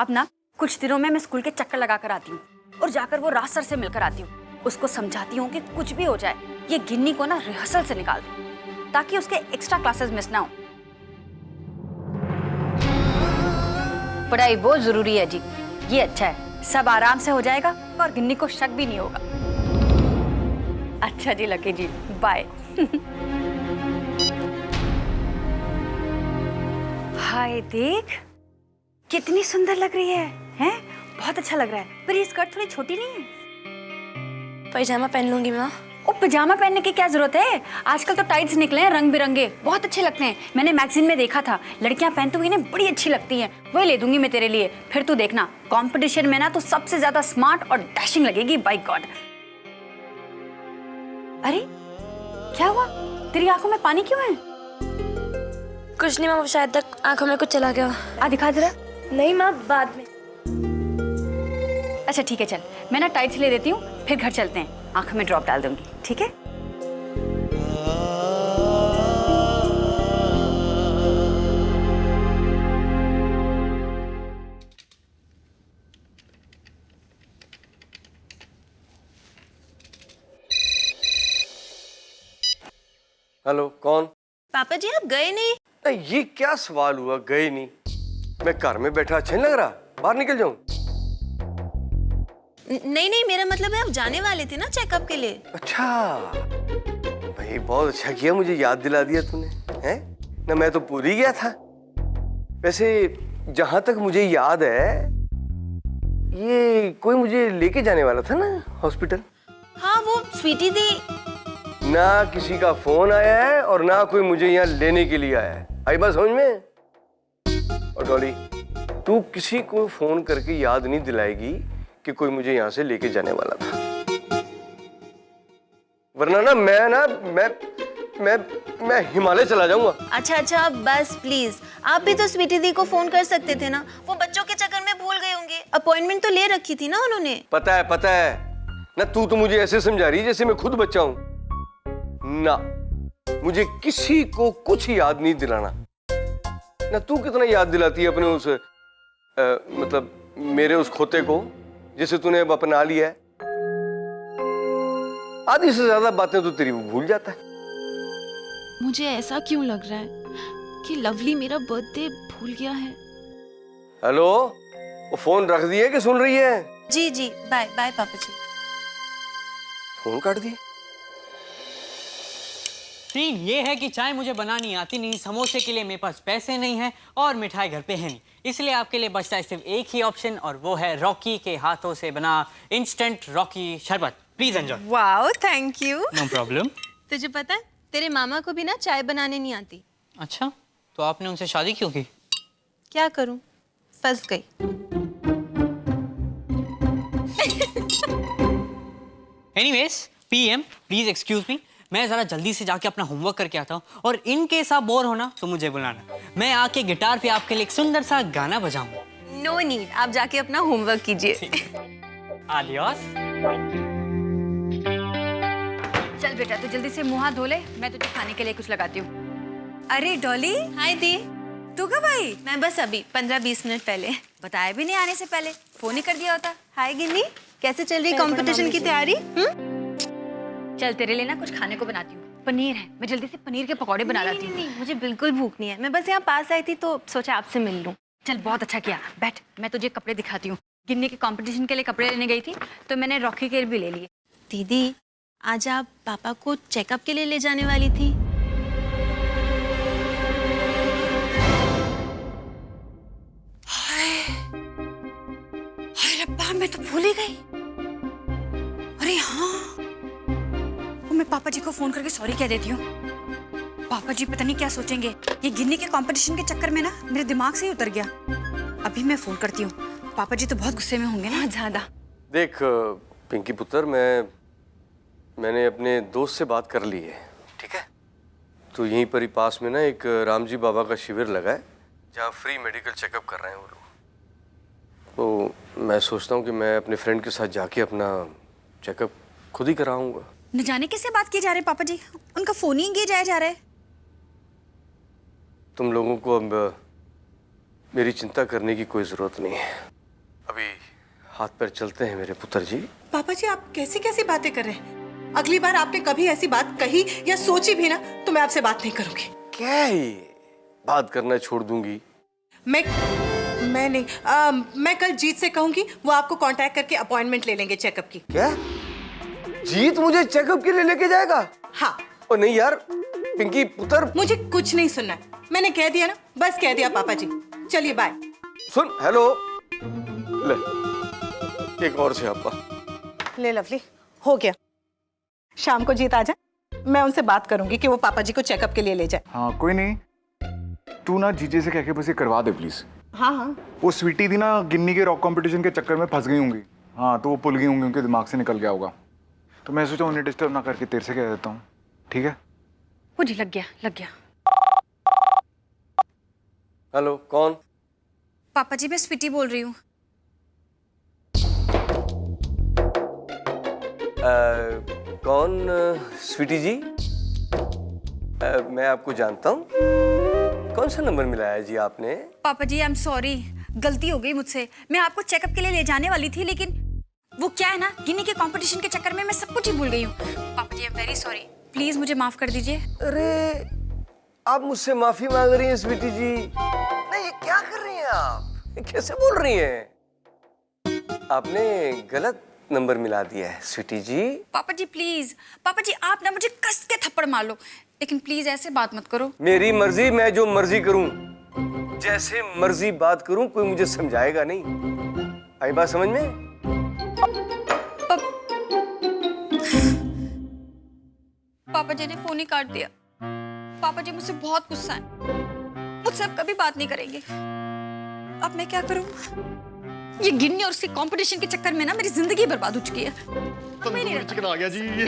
अब ना कुछ दिनों में मैं स्कूल के चक्कर लगा कर आती हूँ और जाकर वो राज सर से मिलकर आती हूँ। उसको समझाती हूँ कि कुछ भी हो जाए ये गिन्नी को ना रिहर्सल से निकाल दे ताकि उसके एक्स्ट्रा क्लासेस मिस ना हो। पढ़ाई बहुत जरूरी है जी, ये अच्छा है, सब आराम से हो जाएगा और गिन्नी को शक भी नहीं होगा। अच्छा जी लकी जी, बाय। हाय देख कितनी सुंदर लग रही है, हैं? बहुत अच्छा लग रहा है, पर ये स्कर्ट थोड़ी छोटी नहीं है? पैजामा पहन लूंगी माँ। ओ पजामा पहनने की क्या जरूरत है, आजकल तो टाइट्स निकले हैं रंग बिरंगे, बहुत अच्छे लगते हैं। मैंने मैगजीन में देखा था, लड़कियां पहनती हुई इन्हें बड़ी अच्छी लगती हैं। वही ले दूंगी मैं तेरे लिए, फिर तू देखना कंपटीशन में ना तो सबसे ज्यादा स्मार्ट और डैशिंग लगेगी, बाय गॉड। अरे क्या हुआ, तेरी आंखों में पानी क्यों है? कुछ नहीं माँ, शायद तक आंखों में कुछ चला गया। आ दिखा जरा। नहीं माँ, बाद में। अच्छा ठीक है चल, मैं ना टाइट्स ले देती हूँ, फिर घर चलते हैं, आंखों में ड्रॉप डाल दूंगी, ठीक है? हेलो, कौन? पापा जी आप गए नहीं? नहीं, ये क्या सवाल हुआ, गए नहीं? मैं घर में बैठा अच्छा नहीं लग रहा, बाहर निकल जाऊं? नहीं नहीं, मेरा मतलब है आप जाने वाले थे ना चेकअप के लिए। अच्छा भाई, बहुत अच्छा किया, मुझे याद दिला दिया तूने, हैं? ना मैं तो भूल ही गया था। वैसे जहां तक मुझे याद है, ये कोई मुझे लेके जाने वाला था ना हॉस्पिटल। हाँ वो स्वीटी दी। ना किसी का फोन आया है और ना कोई मुझे यहाँ लेने के लिए आया है, आई बात समझ में? और डॉली, तू किसी को फोन करके याद नहीं दिलाएगी कि कोई मुझे यहाँ से लेके जाने वाला था, वरना ना मैं हिमालय चला जाऊंगा। अच्छा अच्छा बस प्लीज, आप भी तो स्वीटी दी को फोन कर सकते थे ना, वो बच्चों के चक्कर में भूल गए होंगे, अपॉइंटमेंट तो ले रखी थी ना उन्होंने। पता है ना, तू तो मुझे ऐसे समझा रही जैसे मैं खुद बच्चा हूं ना। मुझे किसी को कुछ याद नहीं दिलाना ना। तू कितना याद दिलाती है अपने उस मतलब मेरे उस खोते को जिसे तूने अब अपना लिया है। आधी से ज्यादा बातें तो तेरी वो भूल जाता है। मुझे ऐसा क्यों लग रहा है कि लवली मेरा बर्थडे भूल गया है? हेलो, वो फोन रख दिए कि सुन रही है? जी जी, बाय बाय पापा जी। फोन काट दिए। सीन ये है कि चाय मुझे बनानी आती नहीं, समोसे के लिए मेरे पास पैसे नहीं हैं और मिठाई घर पे है नहीं, इसलिए आपके लिए बचता है सिर्फ एक ही ऑप्शन और वो है रॉकी के हाथों से बना इंस्टेंट रॉकी शरबत। Please enjoy. Wow thank you. No problem. तुझे पता है तेरे मामा को भी ना चाय बनाने नहीं आती। अच्छा, तो आपने उनसे शादी क्यों की? क्या करूं, फंस गई। Anyways, PM please excuse me, मैं जरा जल्दी से जाके अपना होमवर्क करके आता हूँ और इन केस आप बोर होना तो मुझे बुलाना, मैं आके गिटार पे आपके लिए एक सुंदर सा गाना बजाऊंगा। नो नीड, आप जाके अपना होमवर्क कीजिए। आदियोस। चल बेटा तू जल्दी से मुंह हाथ धो ले, मैं तुझे खाने के लिए कुछ लगाती हूँ। अरे डॉली। हाय दी। तू कब आई? मैं बस अभी 15-20 मिनट पहले। बताया भी नहीं आने से पहले, फोन ही कर दिया होता। हाय गिन्नी, कैसे चल रही कंपटीशन की तैयारी? चल तेरे लिए ना कुछ खाने को बनाती हूँ, पनीर है, मैं जल्दी से पनीर के पकौड़े बना लाती हूँ। नहीं, मुझे बिल्कुल भूख नहीं है, मैं बस यहाँ पास आई थी तो सोचा आपसे मिल लूँ। चल बहुत अच्छा किया, बैठ मैं तुझे कपड़े दिखाती हूँ। गिन्नी के कंपटीशन के लिए कपड़े लेने गई थी तो मैंने रॉकी के भी ले लिए। दीदी, आज आप पापा को चेकअप के लिए ले जाने वाली थी। हाय रब्बा, मैं तो भूल ही गई। अरे हाँ, वो मैं पापा जी को फोन करके सॉरी कह देती हूँ। पापा जी पता नहीं क्या सोचेंगे, ये गिन्नी के कंपटीशन के चक्कर में ना मेरे दिमाग से ही उतर गया। अभी मैं फोन करती हूँ, पापा जी तो बहुत गुस्से में होंगे ना। ज्यादा देख पिंकी पुत्र, मैंने अपने दोस्त से बात कर ली है, ठीक है? तो यहीं पर ही पास में ना एक रामजी बाबा का शिविर लगा है जहाँ फ्री मेडिकल चेकअप कर रहे हैं वो लोग। तो मैं सोचता हूँ कि मैं अपने फ्रेंड के साथ जाके अपना चेकअप खुद ही कराऊंगा। न जाने किससे बात किए जा रहे पापा जी, उनका फोन ही एंगेज आया जा रहा है। तुम लोगों को अब मेरी चिंता करने की कोई जरूरत नहीं है। अभी हाथ पैर चलते हैं मेरे पुत्र जी। पापा जी आप कैसी कैसी बातें कर रहे हैं? अगली बार आपने कभी ऐसी बात कही या सोची भी ना तो मैं आपसे बात नहीं करूंगी। क्या है ये? बात करना छोड़ दूंगी? मैं नहीं मैं कल जीत से कहूंगी, वो आपको कांटेक्ट करके अपॉइंटमेंट ले लेंगे चेकअप की। क्या? जीत मुझे चेकअप के लिए लेके जाएगा? हाँ। और नहीं यार पिंकी पुत्र। मुझे कुछ नहीं सुनना है, मैंने कह दिया ना, बस कह दिया पापा जी। चलिए बाय। सुन, हेलो, ले एक और से आपका। ले लवली, हो गया। शाम को जीत आ जाए, मैं उनसे बात करूंगी कि वो पापा जी को चेकअप के लिए ले जाए। हाँ कोई नहीं, तू ना जीजे से कह के बस ये करवा दे प्लीज। हाँ हाँ। वो स्वीटी थी ना, गिन्नी के रॉक कंपटीशन के चक्कर में फंस गई होंगी। हाँ तो वो भूल गई होंगी, उनके दिमाग से निकल गया होगा। तो मैं सोचा उन्हें डिस्टर्ब ना करके तेरे से कह देता हूँ, ठीक है? मुझे लग गया लग गया। हेलो, कौन? पापा जी मैं स्वीटी बोल रही हूँ। कौन स्वीटी जी? मैं आपको जानता हूँ। कौन सा नंबर मिलाया है जी आपने? पापा जी आई एम सॉरी, गलती हो गई मुझसे। मैं आपको चेकअप के लिए ले जाने वाली थी, लेकिन वो क्या है ना, गिनी के कंपटीशन के चक्कर में मैं सब कुछ ही भूल गई हूँ। पापा जी I am very sorry, please मुझे माफ कर दीजिए। अरे आप मुझसे माफी मांग रही हैं स्वीटी जी? नहीं, ये क्या कर रही हैं आप? ये कैसे बोल रही हैं? आपने गलत नंबर मिला दिया है स्वीटी जी। पापा जी प्लीज, पापा जी आप ना मुझे कस के थप्पड़ मार लो, लेकिन प्लीज ऐसे बात मत करो। मेरी मर्जी, मैं जो मर्जी करूं, जैसे मर्जी बात करूं, कोई मुझे समझाएगा नहीं। आई बात समझ में? पापा जी ने फोन ही काट दिया। पापा जी मुझसे बहुत गुस्सा है, मुझसे अब कभी बात नहीं करेंगे। अब मैं क्या करूं? ये गिन्नी और उसके कंपटीशन के चक्कर में ना मेरी जिंदगी बर्बाद हो चुकी है। तंदूरी चिकन आ गया जी।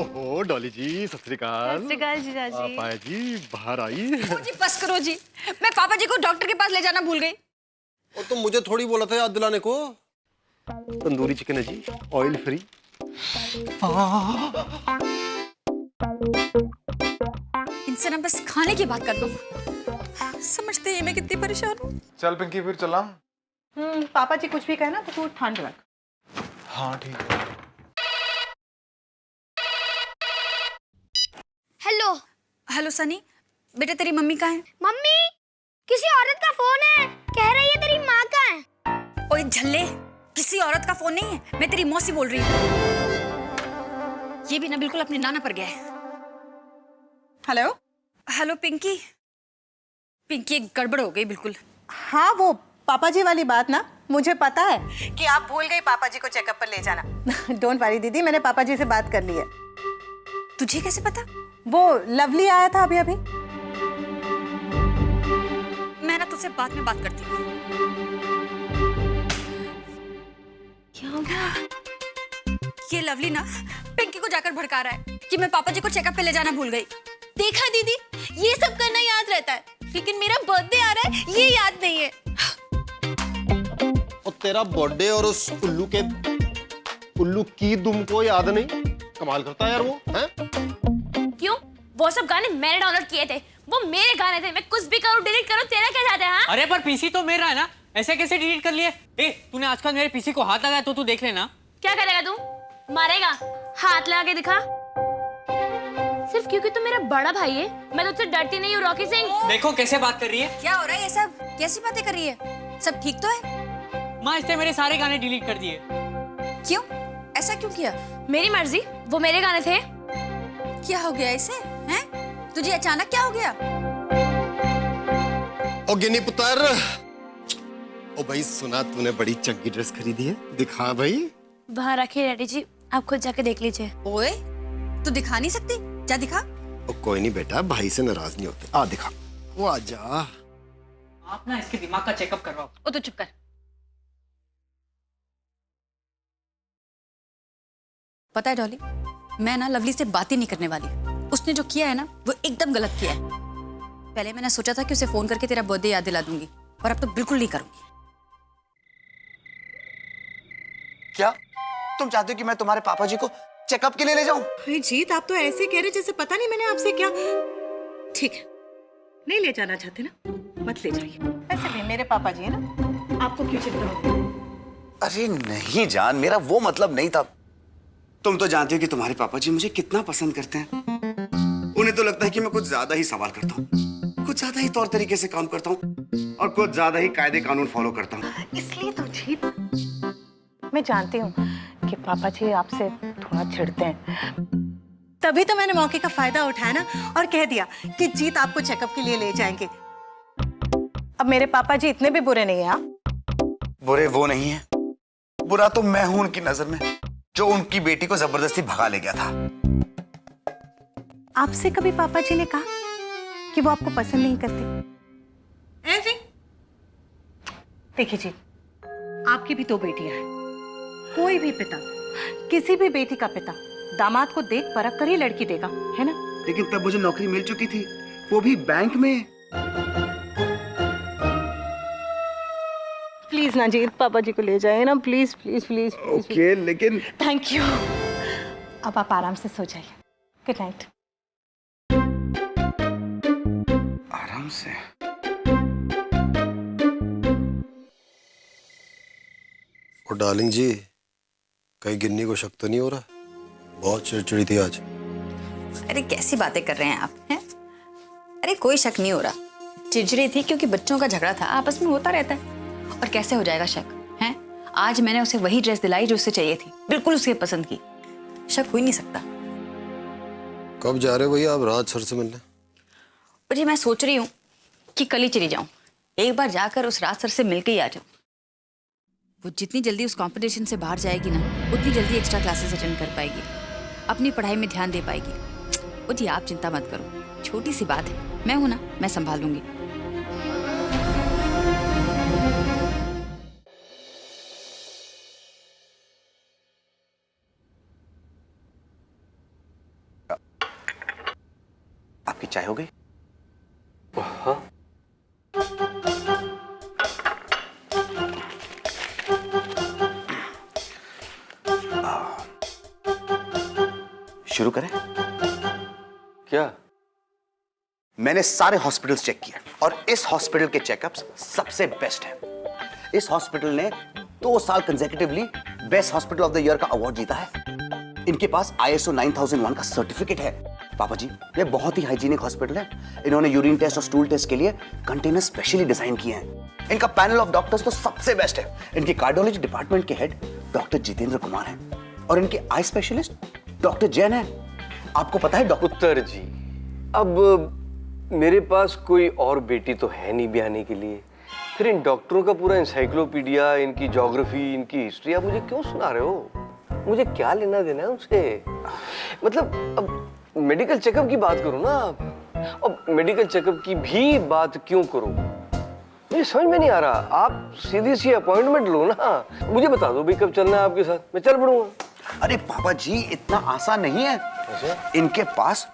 ओहो डॉली जी, सत श्री अकाल। सत श्री अकाल जीजा जी। आप आए जी, बाहर आई। ओ जी बस करो जी, मैं पापा जी को डॉक्टर के पास ले जाना भूल गई। और तुम मुझे थोड़ी बोला था याद दिलाने को। तंदूरी चिकन है जी, ऑयल फ्री। इनसे ना बस खाने की बात कर दो, समझते हैं मैं कितनी परेशान हूँ। चल पिंकी फिर चला। पापा जी कुछ भी कहना तो तू ठंड रख। हाँ ठीक है। हेलो। हेलो सनी, बेटा तेरी मम्मी कहाँ है? मम्मी, किसी औरत का फोन है, कह रही है तेरी माँ कहाँ है। ओए झल्ले, किसी औरत का फोन नहीं है, मैं तेरी मौसी बोल रही हूँ। ये भी ना बिल्कुल अपने नाना पर गया है। हेलो। हेलो पिंकी। पिंकी एक गड़बड़ हो गई बिल्कुल। हाँ वो पापा जी वाली बात ना, मुझे पता है कि आप भूल गई पापा जी को चेकअप पर ले जाना। डोंट वरी दीदी, मैंने पापा जी से बात कर ली है। तुझे कैसे पता? वो लवली आया था अभी अभी। मैं ना तुझसे बाद में बात करती हूँ। क्या हो गया? ये लवली ना पिंकी को जाकर भड़का रहा है कि मैं पापा जी को चेकअप पे ले जाना भूल गई। देखा दीदी, ये सब करना याद रहता है, लेकिन मेरा बर्थडे आ रहा है ये याद नहीं है। और तेरा बर्थडे और उस उल्लू की दुम को याद नहीं? कमाल करता है यार वो, हैं? क्यों? वो सब गाने मैंने डाउनलोड किए थे, वो मेरे गाने थे। मैं कुछ भी करूँ डिलीट करूँ, तेरा क्या जाता है? हाँ? अरे पर पीसी तो मेरा है ना, ऐसे कैसे डिलीट कर लिए? ए, तूने आजकल मेरे पीसी को हाथ लगाया तो तू देख लेना। क्या करेगा तू? मारेगा? हाथ लगा के दिखा। सिर्फ क्योंकि तू मेरा बड़ा भाई है, मैं तुझसे डरती नहीं हूँ रॉकी सिंह। देखो कैसे बात कर रही है। क्या हो रहा है ये सब? कैसी बातें कर रही है? सब ठीक तो है? माँ इसने मेरे सारे गाने डिलीट कर दिए। क्यों? ऐसा क्यों किया? मेरी मर्जी, वो मेरे गाने थे। क्या हो गया इसे? हैं? तुझे अचानक क्या हो गया? ओ गिनी पुत्र, ओ भाई सुना तूने बड़ी चंगी ड्रेस खरीदी है, दिखा भाई। वहाँ रखिए डैडी जी, आप खुद जाके देख लीजिए। ओए, तू दिखा नहीं सकती? जा दिखा। ओ कोई नहीं बेटा, भाई से नाराज नहीं होते। आ दिखा, वो आ जा। आप ना इसके दिमाग का चेकअप करवाओ। ओ तो चुप कर। पता है डॉली, मैं ना लवली से बात ही नहीं करने वाली। उसने जो किया है ना वो एकदम गलत किया है। पहले मैंने सोचा था कि उसे फोन करके तेरा बर्थडे याद दिला दूंगी, और अब तो बिल्कुल नहीं करूंगी। क्या तुम चाहते हो कि मैं तुम्हारे पापा जी को चेकअप के लिए ले जाऊं? अरे जीत, आप तो ऐसे कह रहे जैसे पता नहीं मैंने आपसे क्या। ठीक है, नहीं ले जाना चाहते ना, मत ले जाइए। ऐसे भी मेरे पापा जी है ना, आपको क्यों चिंता होगी? अरे नहीं जान, मेरा वो मतलब नहीं था। तुम तो जानती हो कि तुम्हारे पापा जी मुझे कितना पसंद करते हैं। उन्हें तो लगता है कि मैं कुछ ज्यादा ही सवाल करता हूँ, कुछ ज्यादा ही तौर तरीके से काम करता हूँ और कुछ ज्यादा ही कायदे कानून फॉलो करता हूँ। इसलिए तो जीत, मैं जानती हूँ कि पापा जी आपसे थोड़ा चिढ़ते हैं, तभी तो मैंने मौके का फायदा उठाया ना और कह दिया कि जीत आपको चेकअप के लिए ले जाएंगे। अब मेरे पापा जी इतने भी बुरे नहीं हैं। बुरे वो नहीं है, बुरा तो मैं हूं उनकी नजर में, जो उनकी बेटी को जबरदस्ती भगा ले गया था। आपसे कभी पापा जी ने कहा कि वो आपको पसंद नहीं करते? ऐसे देखिए जी, आपकी भी 2 बेटियां हैं। कोई भी पिता, किसी भी बेटी का पिता दामाद को देख परख कर ही लड़की देगा, है ना? लेकिन तब मुझे नौकरी मिल चुकी थी, वो भी बैंक में। प्लीज ना जीत, पापा जी को ले जाए ना, प्लीज प्लीज प्लीज। ओके, लेकिन थैंक यू। अब आप आराम से सो जाइए। Good night. आराम से। और डार्लिंग जी, कहीं गिन्नी को शक तो नहीं हो रहा? बहुत चिड़चिड़ी थी आज। अरे कैसी बातें कर रहे हैं आप, हैं? अरे कोई शक नहीं हो रहा। चिड़चिड़ी थी क्योंकि बच्चों का झगड़ा था, आपस में होता रहता है। और कैसे हो जाएगा शक, हैं? आज मैंने उसे वही ड्रेस दिलाई जो उसे चाहिए थी, बिल्कुल उसके पसंद की। शक हो ही नहीं सकता। कब जा रहे हो भैया आप राज सर से मिलने? और जी मैं सोच रही हूँ कि कल ही चली जाऊँ, एक बार जाकर उस राज सर से मिलकर ही आ जाऊँ। वो जितनी जल्दी उस कंपटीशन से बाहर जाएगी ना, उतनी जल्दी एक्स्ट्रा क्लासेस अटेंड कर पाएगी, अपनी पढ़ाई में ध्यान दे पाएगी। वो जी आप चिंता मत करो, छोटी सी बात है, मैं हूं ना, मैं संभाल लूंगी। आपकी चाय हो गई? हाँ। शुरू करें? क्या? मैंने सारे हॉस्पिटल्स चेक किए और इस हॉस्पिटल के चेकअप्स सबसे बेस्ट हैं। इस हॉस्पिटल ने 2 साल consecutively best hospital of the year का अवार्ड जीता है। इनके पास ISO 9001 का सर्टिफिकेट है। पापा जी, ये बहुत ही हाइजीनिक हॉस्पिटल है। इन्होंने यूरिन टेस्ट और स्टूल टेस्ट के लिए कंटेनर स्पेशली डिजाइन किए हैं। इनका पैनल ऑफ डॉक्टर्स तो सबसे बेस्ट है। इनके कार्डियोलॉजी डिपार्टमेंट के हेड डॉक्टर जितेंद्र कुमार हैं और इनके आई स्पेशलिस्ट डॉक्टर जैन है। आपको पता है डॉक्टर उत्तर जी, अब मेरे पास कोई और बेटी तो है नहीं ब्याने के लिए, फिर इन डॉक्टरों का पूरा इंसाइक्लोपीडिया, इनकी ज्योग्राफी, इनकी हिस्ट्री आप मुझे क्यों सुना रहे हो? मुझे क्या लेना देना है उनसे? मतलब अब मेडिकल चेकअप की बात करो ना आप, अब मेडिकल चेकअप की भी बात क्यों करो? मुझे समझ में नहीं आ रहा। आप सीधी सी अपॉइंटमेंट लो ना, मुझे बता दो भाई कब चलना है आपके साथ, मैं चल पड़ूंगा। अरे पापा जी, इतना आसान नहीं है। इनके पास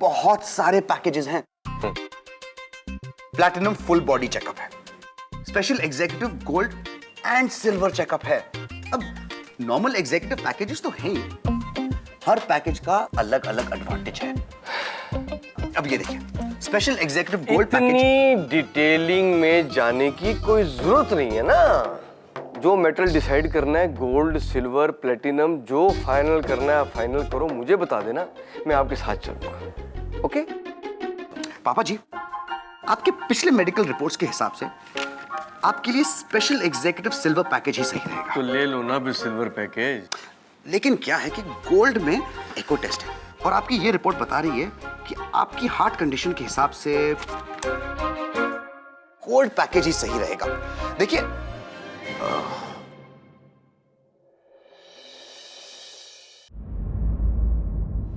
बहुत सारे पैकेजेस हैं। प्लैटिनम फुल बॉडी चेकअप है, special executive gold and silver checkup है। अब नॉर्मल एग्जीक्यूटिव पैकेजेस तो हैं ही, हर पैकेज का अलग अलग एडवांटेज है। अब ये देखिए, स्पेशल एग्जीक्यूटिव गोल्ड पैकेज। इतनी डिटेलिंग में जाने की कोई जरूरत नहीं है ना। जो मेटल डिसाइड करना है, गोल्ड, सिल्वर, प्लेटिनम, जो फाइनल करना है आप फाइनल करो, मुझे बता देना, मैं आपके साथ चलूंगा। ओके? पापा जी, आपके पिछले मेडिकल रिपोर्ट्स के हिसाब से आपके लिए स्पेशल एग्जीक्यूटिव सिल्वर पैकेज ही सही रहेगा। तो ले लो ना फिर सिल्वर पैकेज। लेकिन क्या है कि गोल्ड में एको टेस्ट है और आपकी ये रिपोर्ट बता रही है कि आपकी हार्ट कंडीशन के हिसाब से गोल्ड पैकेज ही सही रहेगा। देखिए,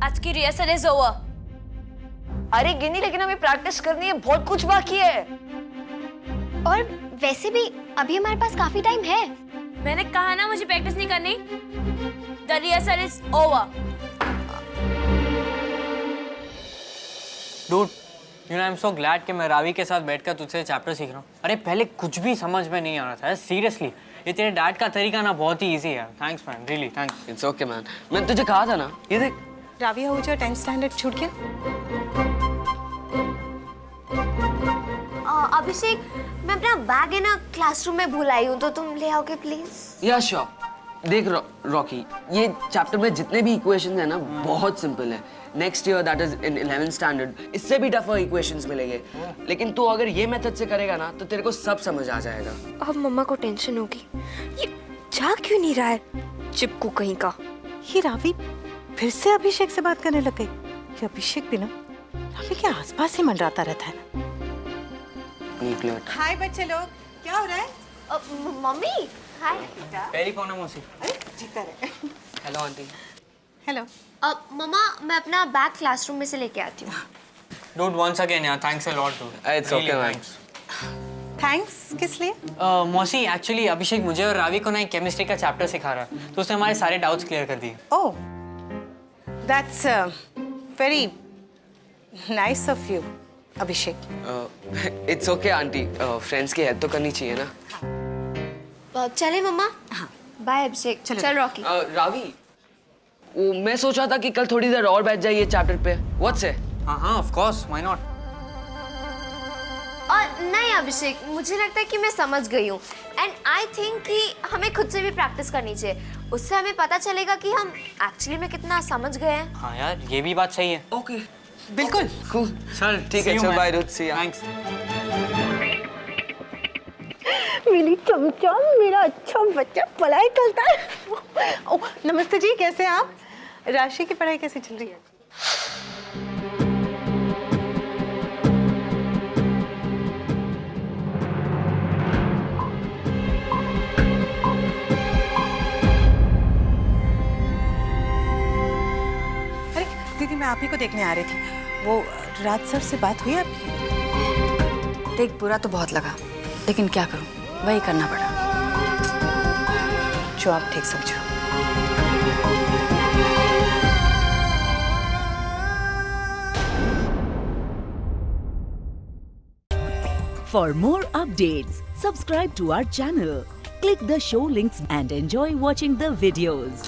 आज की रिहर्सल इज ओवर। अरे गिनी, लेकिन हमें प्रैक्टिस करनी है, बहुत कुछ बाकी है। और वैसे भी अभी हमारे पास काफी टाइम है। मैंने कहा ना मुझे प्रैक्टिस नहीं करनी। The rehearsal is over. Dude, you know I am so glad कि मैं रावी के साथ बैठकर तुझसे चैप्टर सीख रहा हूँ। अरे पहले कुछ भी समझ में नहीं आ रहा था, सीरियसली। ये तेरे डैड का तरीका ना बहुत ही इजी है। Thanks man, really thanks. It's okay man, मैंने तुझे कहा था ना। ये देख, रावी, हो जाओ 10th स्टैंडर्ड छूट गया। अभिषेक, मैं अपना बैग है ना क्लासरूम में भूल आई हूँ, तो तुम ले आओगे प्लीज? या श्योर। देख रॉकी, ये चैप्टर में जितने भी इक्वेशंस है ना बहुत सिंपल है। Next year that is in 11th standard इससे भी टफर इक्वेशंस मिलेंगे, लेकिन तू अगर ये मेथड से करेगा ना तो तेरे को सब समझ आ जाएगा। अब मम्मा को टेंशन होगी। ये जा क्यों नहीं रहा है, चिपकू कहीं का। ये रावी फिर से अभिषेक से बात करने लग गई। ये अभिषेक भी ना रावी के आसपास ही मंडराता रहता है। हाय बच्चे लोग, क्या हो रहा है? मम्मी हाय। वेरी कौन मौसी? जीता रहे। Hello aunty. हेलो। मम्मा, मैं अपना बैग क्लासरूम में से लेके आती हूँ। डूड वंस अगेन यार, thanks a lot dude. It's okay ma'am. Thanks किस लिए? मौसी एक्चुअली अभिषेक मुझे और रावी को ना एक केमिस्ट्री का चैप्टर सिखा रहा है, तो उसने हमारे सारे डाउट्स क्लियर कर दिए। Oh, that's very nice of you Abhishek. It's okay aunty, friends की हेल्प तो करनी चाहिए ना। चले मम्मा? हाँ बाय अभिषेक। चल रॉकी। रावी, वो मैं सोच रहा था कि कल थोड़ी देर और बैठ जाइए चैप्टर पे। What's it? हाँ ऑफ कोर्स, व्हाई नॉट। और नहीं अभिषेक, मुझे लगता है कि मैं समझ गई हूँ, एंड आई थिंक कि हमें खुद से भी प्रैक्टिस करनी चाहिए। उससे हमें पता चलेगा कि हम एक्चुअली में कितना समझ गए हैं। हाँ यार, ये भी बात सही है। ओके बिल्कुल। कूल। चल ठीक है, चल बाय रुथ, सी या। थैंक्स। मेरी चमचम, मेरा अच्छा बच्चा पढ़ाई करता है। ओह नमस्ते जी, कैसे हैं आप? राशि की पढ़ाई कैसी चल रही है? अरे दीदी, मैं आप ही को देखने आ रही थी। वो राज सर से बात हुई आपकी? देख, बुरा तो बहुत लगा, लेकिन क्या करूं, वही करना पड़ा। जो आप ठीक समझो। For more updates, subscribe to our channel, click the show links and enjoy watching the videos.